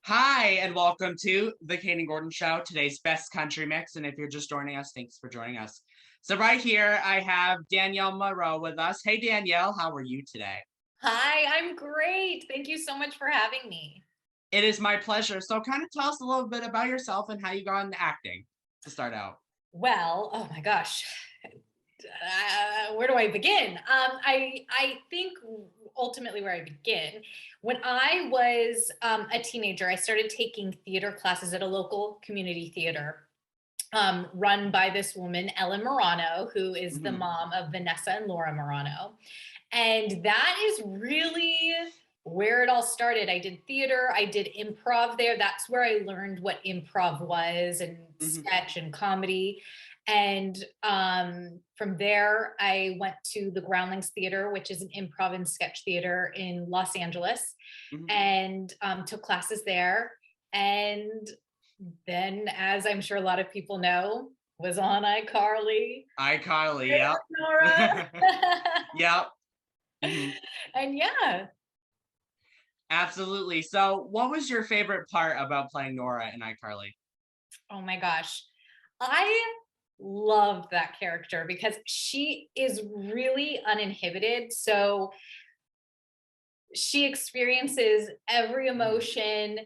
Hi, and welcome to the Kayden Gordon Show, today's best country mix. And if you're just joining us, thanks for joining us. So, right here, I have Danielle Morrow with us. Hey, Danielle, how are you today? Hi, I'm great. Thank you so much for having me. It is my pleasure. So, kind of tell us a little bit about yourself and how you got into acting to start out. Well, oh my gosh, where do I begin? I think ultimately where I begin, when I was a teenager, I started taking theater classes at a local community theater. Run by this woman, Ellen Morano, who is the Hmm. mom of Vanessa and Laura Morano. And that is really where it all started. I did theater, I did improv there. That's where I learned what improv was and Hmm. sketch and comedy. And from there, I went to the Groundlings Theater, which is an improv and sketch theater in Los Angeles, Hmm. and took classes there. And then, as I'm sure a lot of people know, was on iCarly. ICarly, yep. Nora. Yep. Hmm. And yeah. Absolutely. So, what was your favorite part about playing Nora in iCarly? Oh my gosh. I love that character because she is really uninhibited. So she experiences every Hmm. emotion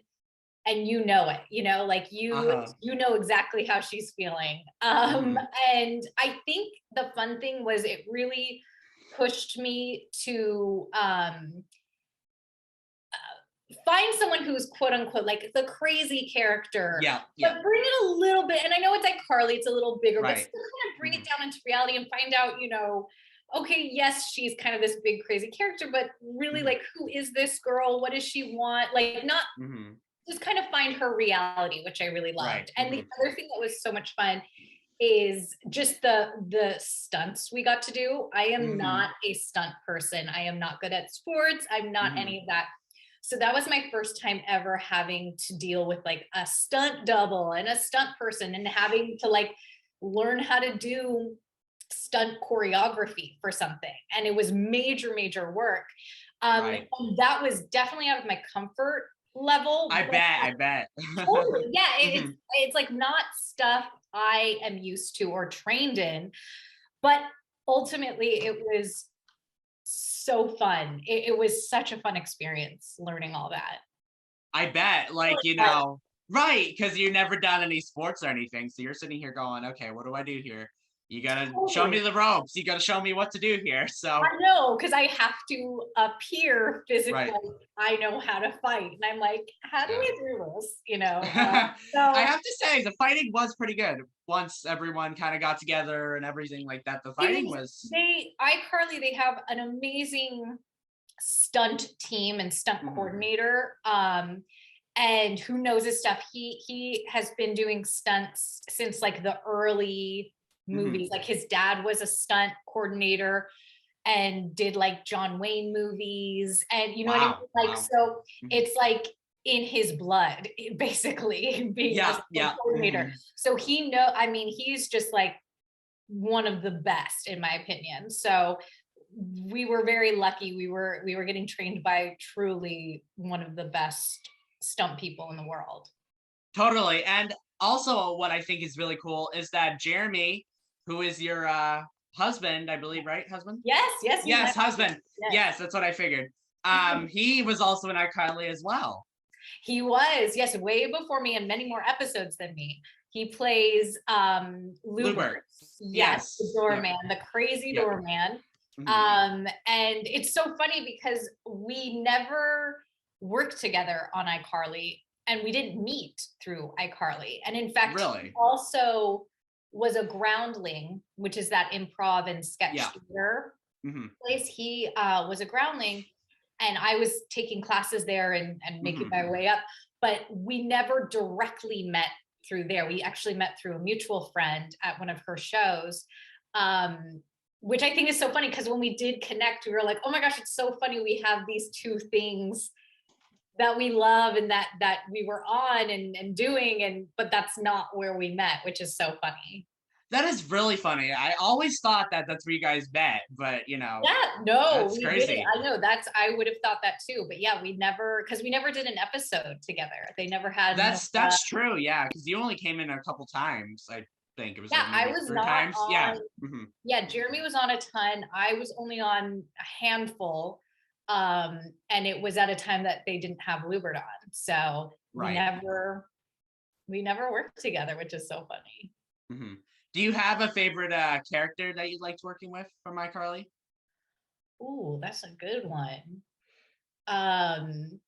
and you know it, like Uh you huh. you know exactly how she's feeling. Hmm. And I think the fun thing was it really pushed me to find someone who's quote unquote like the crazy character, Yep. but Yep. bring it a little bit. And I know it's like Carly, it's a little bigger, but Right. still kind of bring it Hmm. down into reality and find out, okay, yes, she's kind of this big crazy character, but really Hmm. like who is this girl? What does she want? Like not Hmm. just kind of find her reality, which I really Right. loved. And the Hmm. other thing that was so much fun is just the stunts we got to do. I am Hmm. not a stunt person. I am not good at sports. I'm not Hmm. any of that. So that was my first time ever having to deal with like a stunt double and a stunt person and having to like learn how to do stunt choreography for something. And it was major, major work. Right. And that was definitely out of my comfort level, I but bet. I bet. totally, yeah, Hmm. it's like not stuff I am used to or trained in, but ultimately it was so fun. It was such a fun experience learning all that. I bet. Right. Because you've never done any sports or anything. So you're sitting here going, okay, what do I do here? You got to show Totally. me the ropes. You got to show me what to do here. So, I know, because I have to appear physically right. I know how to fight. And I'm like, how do Yeah. we do this? I So have to say, the fighting was pretty good. Once everyone kind of got together and everything like that, the it fighting is, was. iCarly, they have an amazing stunt team and stunt Mhm. coordinator. And who knows his stuff. He has been doing stunts since like the early Mhm. movies. Like his dad was a stunt coordinator and did like John Wayne movies. And you know what I mean? Wow. Like, Wow. so Mhm. it's like in his blood, basically, being a Yeah. stunt Yeah. coordinator. Mhm. So I mean, he's just like one of the best in my opinion. So we were very lucky. We were getting trained by truly one of the best stunt people in the world. Totally. And also, what I think is really cool is that Jeremy, who is your husband, I believe, right? Husband? Yes, yes, he's my Yes, husband. husband. Yes. Yes, that's what I figured. He was also in iCarly as well. He was, yes, way before me and many more episodes than me. He plays Lubert. Lubert. Yes, the Yes. Yep. doorman, the crazy Yep. doorman. Hmm. And it's so funny because we never worked together on iCarly and we didn't meet through iCarly. And in fact, he Really? also was a groundling, which is that improv and Yeah. sketch theater Hmm. place. He was a groundling, and I was taking classes there and making Hmm. my way up. But we never directly met through there. We actually met through a mutual friend at one of her shows. Which I think is so funny because when we did connect, we were like, oh my gosh, it's so funny. We have these two things that we love and that we were on and doing, and but that's not where we met, which is so funny. That is really funny. I always thought that that's where you guys met, but you know, Yeah, no, that's we did. crazy. I know I would have thought that too. But yeah, because we never did an episode together. They never had That's true. Yeah, because you only came in a couple times. I think it was yeah, like I maybe was three not times. Yeah. on. Hmm. Yeah, Jeremy was on a ton. I was only on a handful. And it was at a time that they didn't have Lubert on. So Right. we never worked together, which is so funny. Hmm. Do you have a favorite character that you liked working with from iCarly? Ooh, that's a good one. Um,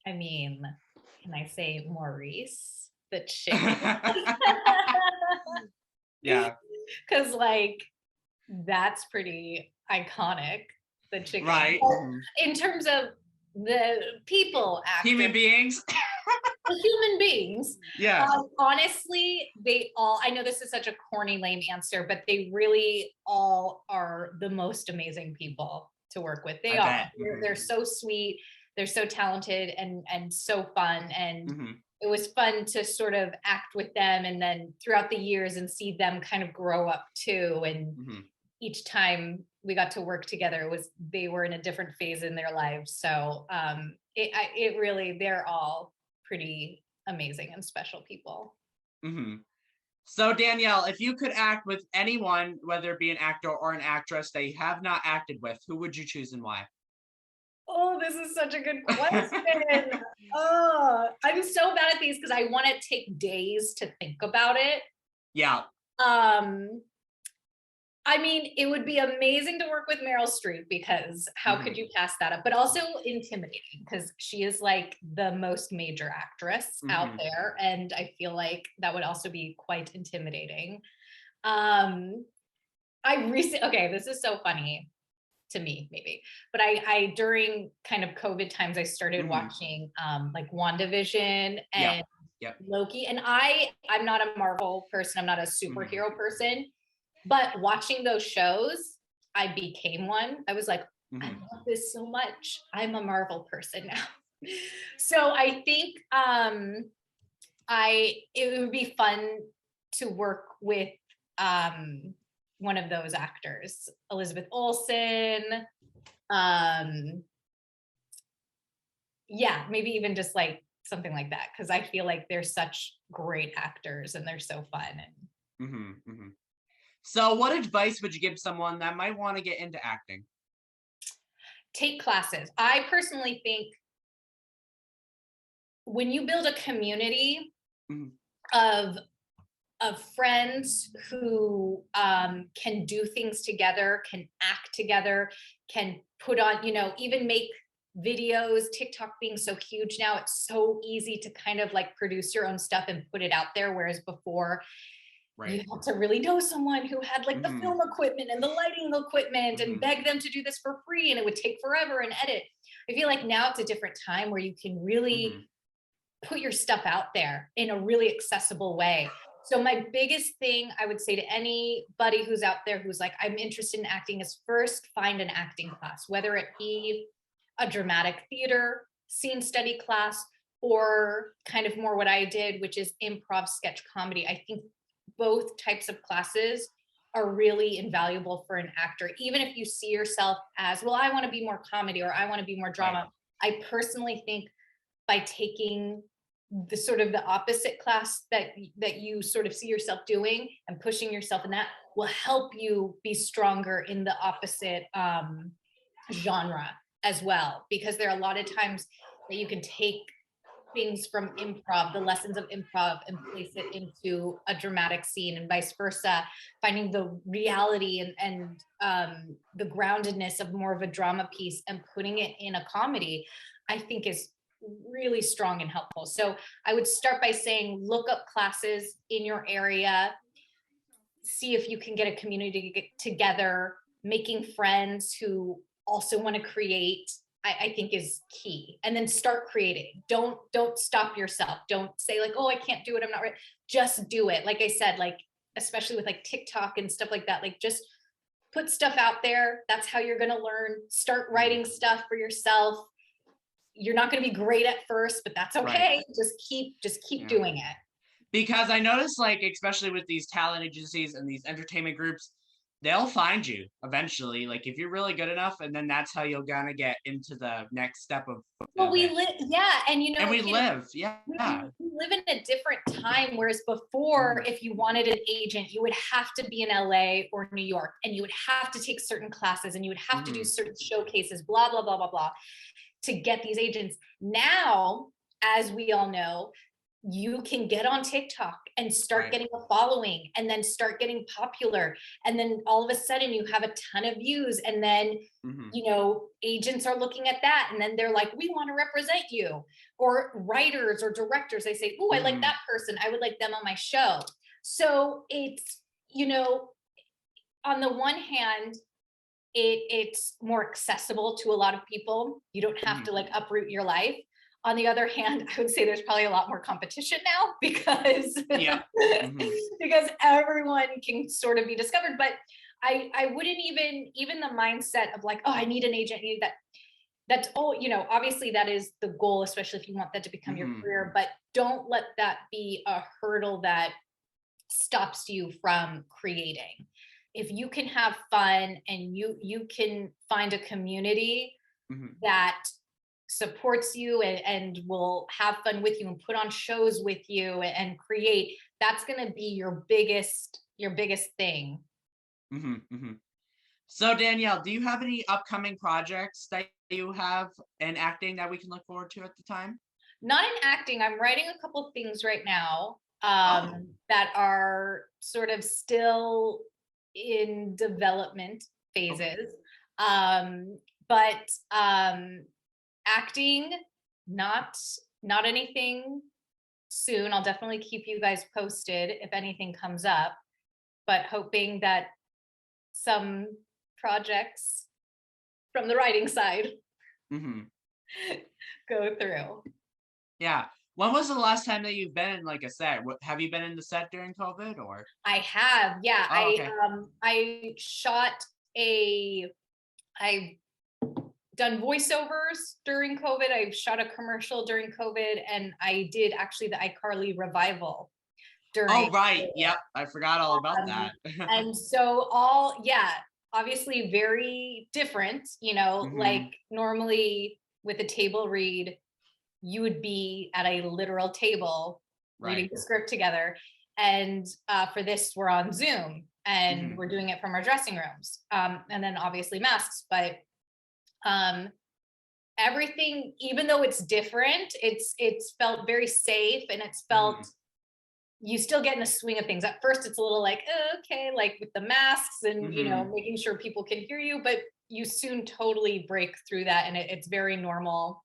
I mean, can I say Maurice, the chicken? Yeah. Because like that's pretty iconic, the chicken. Right. But Hmm. in terms of the people Human actors, beings. the human beings, Yeah. honestly, they all, I know this is such a corny, lame answer, but they really all are the most amazing people to work with. They I are. bet. They're so sweet. They're so talented and so fun. And Hmm. it was fun to sort of act with them and then throughout the years and see them kind of grow up too. And Hmm. each time we got to work together they were in a different phase in their lives. So it really, they're all pretty amazing and special people. Hmm. So Danielle, if you could act with anyone, whether it be an actor or an actress that you have not acted with, who would you choose and why? Oh, this is such a good question. Oh, I'm so bad at these because I want to take days to think about it. Yeah. Um, I mean, it would be amazing to work with Meryl Streep because how could Hmm. you pass that up? But also intimidating because she is like the most major actress out Hmm. there. And I feel like that would also be quite intimidating. Um, okay, this is so funny to me, maybe, but I during kind of COVID times, I started Hmm. watching like WandaVision Yep. and Yep. Loki. And I'm not a Marvel person, I'm not a Hmm. superhero person. But watching those shows, I became one. I was like, I Hmm. love this so much. I'm a Marvel person now. So I think it would be fun to work with one of those actors, Elizabeth Olsen. Um, yeah, maybe even just like something like that because I feel like they're such great actors and they're so fun. And Hmm. Hmm. So what advice would you give someone that might want to get into acting? take classes. I personally think when you build a community Hmm. of friends who can do things together, can act together, can put on, even make videos. TikTok being so huge now, it's so easy to kind of like produce your own stuff and put it out there. Whereas before, you Right. had to really know someone who had like the Hmm. film equipment and the lighting equipment and Hmm. beg them to do this for free, and it would take forever and edit. I feel like now it's a different time where you can really Hmm. put your stuff out there in a really accessible way. So my biggest thing I would say to anybody who's out there who's like, I'm interested in acting, is first find an acting class, whether it be a dramatic theater, scene study class, or kind of more what I did, which is improv sketch comedy. I think both types of classes are really invaluable for an actor. Even if you see yourself as, well, I want to be more comedy or I want to be more Right. drama. I personally think by taking the sort of the opposite class that you sort of see yourself doing and pushing yourself in that will help you be stronger in the opposite genre as well, because there are a lot of times that you can take things from improv, the lessons of improv, and place it into a dramatic scene and vice versa, finding the reality and the groundedness of more of a drama piece and putting it in a comedy, I think is really strong and helpful. So I would start by saying, look up classes in your area, see if you can get a community to get together, making friends who also want to create. I think is key. And then start creating. Don't stop yourself. Don't say like, oh, I can't do it, I'm not right. Just do it. Like I said, like especially with like TikTok and stuff like that, like just put stuff out there. That's how you're going to learn. Start writing stuff for yourself. You're not going to be great at first, but that's Right. okay. Just keep Yeah. doing it. Because I noticed, like, especially with these talent agencies and these entertainment groups, they'll find you eventually. Like, if you're really good enough, and then that's how you're gonna get into the next step Well, of we it. live, yeah, and And we Kayden, live, yeah. we live in a different time, whereas before, Mhm, if you wanted an agent, you would have to be in LA or New York, and you would have to take certain classes, and you would have to do mhm, certain showcases, blah, blah, blah, blah, blah, to get these agents. Now, as we all know, you can get on TikTok and start right. getting a following and then start getting popular. And then all of a sudden you have a ton of views. And then, Mhm, agents are looking at that. And then they're like, we want to represent you. Or writers or directors, they say, oh, I like mhm, that person. I would like them on my show. So it's, on the one hand, it's more accessible to a lot of people. You don't have mhm. to like uproot your life. On the other hand, I would say there's probably a lot more competition now because Yep. Mhm, because everyone can sort of be discovered. But I wouldn't even the mindset of like, oh, I need an agent, I need that. That's all, obviously that is the goal, especially if you want that to become your mhm, career, but don't let that be a hurdle that stops you from creating. If you can have fun and you can find a community mhm. that supports you and will have fun with you and put on shows with you and create, that's going to be your biggest thing. Mhm, mhm. So Danielle, do you have any upcoming projects that you have in acting that we can look forward to at the time? Not in acting. I'm writing a couple things right now Oh, that are sort of still in development okay. phases. But acting, not not anything soon. I'll definitely keep you guys posted if anything comes up, but hoping that some projects from the writing side Mhm. go through. Yeah. When was the last time that you've been in like a set? Have you been in the set during COVID or? I have, yeah. Oh, okay. I shot a I've done voiceovers during COVID. I shot a commercial during COVID, and I did actually the iCarly revival during Oh, right. Yep. I forgot all about um, that. and so all, yeah, obviously very different, like Mhm. normally with a table read, you would be at a literal table reading Right. the script together. And for this, we're on Zoom and Mhm. we're doing it from our dressing rooms. And then obviously masks, but um, everything, even though it's different, it's felt very safe and it's felt Mhm. you still get in the swing of things. At first, it's a little like, oh, okay, like with the masks and Mhm. making sure people can hear you, but you soon totally break through that, and it's very normal.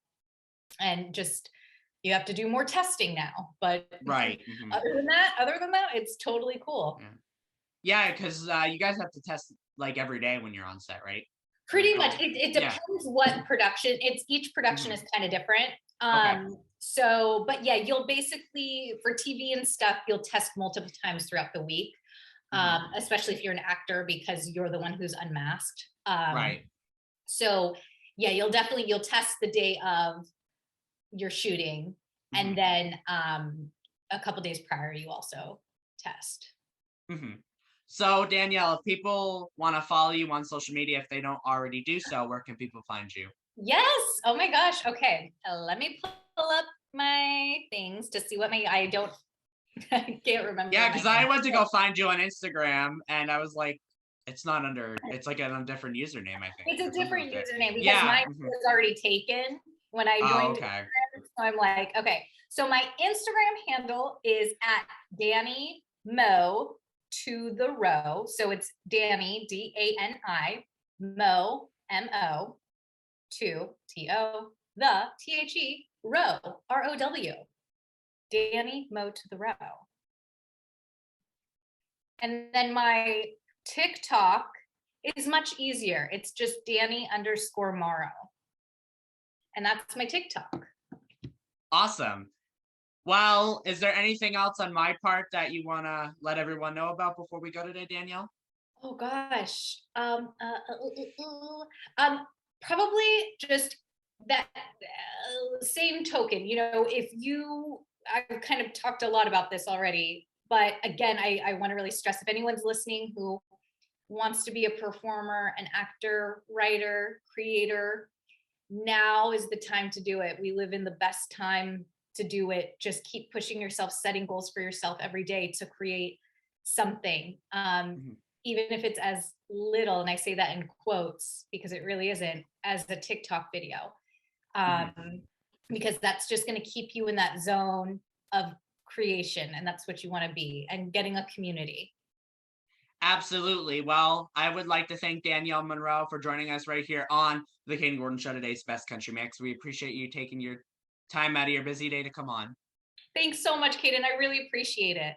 And just you have to do more testing now, but Right. Mhm. other than that, it's totally cool. Yeah. Yeah, because you guys have to test like every day when you're on set, right? I Pretty much, recall. it Yeah. depends what production. It's each production Mhm. is kind of different. Okay. So, but yeah, you'll basically for TV and stuff, you'll test multiple times throughout the week, Mhm. especially if you're an actor because you're the one who's unmasked. Right. So yeah, you'll test the day of your shooting, and Mhm. then a couple days prior, you also test. Mhm. So Danielle, if people want to follow you on social media, if they don't already do so, where can people find you? Yes. Oh my gosh. Okay. Let me pull up my things to see what I don't, I can't remember Yeah, my because I name. went to go find you on Instagram and I was like, it's not under, it's like on a different username, I think, It's a or something like different that. username because Yeah. mine Mhm. was already taken when I Oh, joined okay. Instagram. So I'm like, okay. So my Instagram handle is at Danny Mo to the row. So it's Danny, Dani, Mo, Mo, to T-O, the T-H-E, row, R-O-W. Danny Mo to the row. And then my TikTok is much easier. It's just Danny_Morrow. And that's my TikTok. Awesome. Well, is there anything else on my part that you want to let everyone know about before we go today, Danielle? Oh gosh. Probably just that same token. If you I've kind of talked a lot about this already, but again, I want to really stress if anyone's listening who wants to be a performer, an actor, writer, creator, now is the time to do it. We live in the best time to do it. Just keep pushing yourself, setting goals for yourself every day to create something. Mhm. Even if it's as little, and I say that in quotes because it really isn't, as a TikTok video. Mhm. Um, because that's just going to keep you in that zone of creation. And that's what you want to be, and getting a community. Absolutely. Well, I would like to thank Danielle Monroe for joining us right here on the Kayden Gordon Show, today's Best Country Mix. We appreciate you taking your time out of your busy day to come on. Thanks so much, Kayden. I really appreciate it.